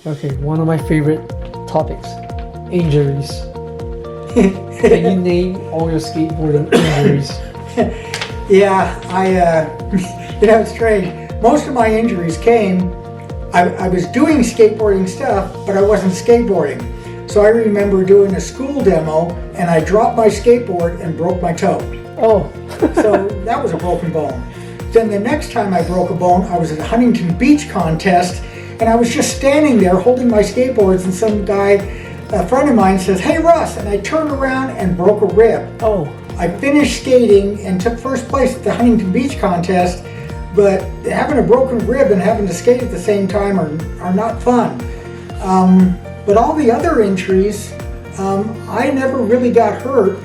Okay, one of my favorite topics, injuries. Can you name all your skateboarding injuries? Yeah, it's strange. Most of my injuries came, I was doing skateboarding stuff, but I wasn't skateboarding. So I remember doing a school demo, and I dropped my skateboard and broke my toe. Oh. So that was a broken bone. Then the next time I broke a bone, I was at a Huntington Beach contest, and I was just standing there holding my skateboards, and some guy, a friend of mine, says, "Hey Russ," and I turned around and broke a rib. Oh. I finished skating and took first place at the Huntington Beach contest, but having a broken rib and having to skate at the same time are not fun. But all the other injuries, I never really got hurt.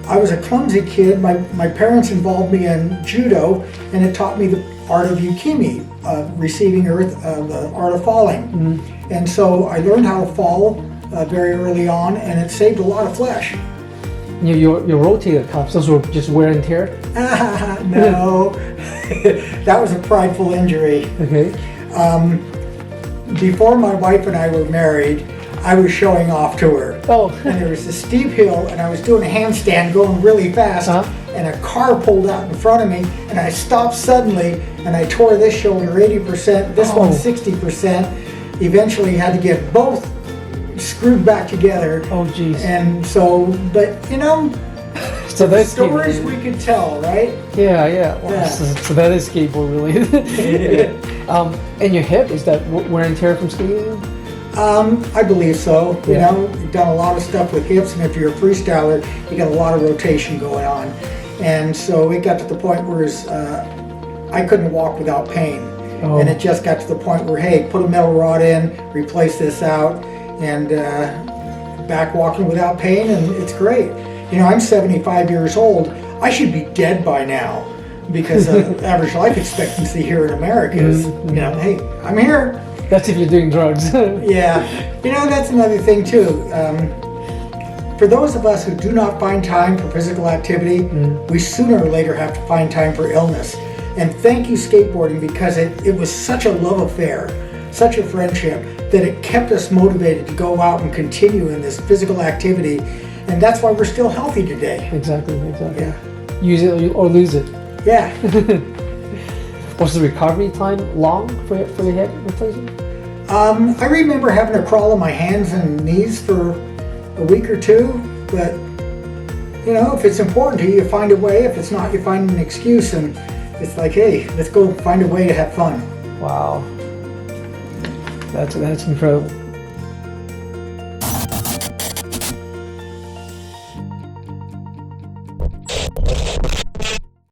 I was a clumsy kid. My parents involved me in judo, and it taught me the art of yukimi, receiving earth, the art of falling. Mm-hmm. And so I learned how to fall very early on, and it saved a lot of flesh. Your rotator cuffs, those were just wear and tear? No, that was a prideful injury. Okay. Before my wife and I were married, I was showing off to her. Oh. And there was a steep hill, and I was doing a handstand going really fast, and a car pulled out in front of me, and I stopped suddenly, and I tore this shoulder 80%, this one 60%. Eventually had to get both screwed back together. Oh, geez. And so, but so that's stories we could tell, right? Yeah. Wow. Yeah. So that is skateboard related. And your hip, is that wear and tear from skating? I believe so. Yeah. You've done a lot of stuff with hips, and if you're a freestyler, you got a lot of rotation going on. And so it got to the point where I couldn't walk without pain. Oh. And it just got to the point where, hey, put a metal rod in, replace this out, and back walking without pain, and it's great. I'm 75 years old. I should be dead by now, because average life expectancy here in America is, hey, I'm here. That's if you're doing drugs. Yeah. That's another thing too. For those of us who do not find time for physical activity, we sooner or later have to find time for illness. And thank you, skateboarding, because it was such a love affair, such a friendship, that it kept us motivated to go out and continue in this physical activity. And that's why we're still healthy today. Exactly. Yeah. Use it or lose it. Yeah. Was the recovery time long for your hip replacement? I remember having to crawl on my hands and knees for a week or two, but if it's important to you, you find a way. If it's not, you find an excuse, and it's like, hey, let's go find a way to have fun. Wow. That's incredible.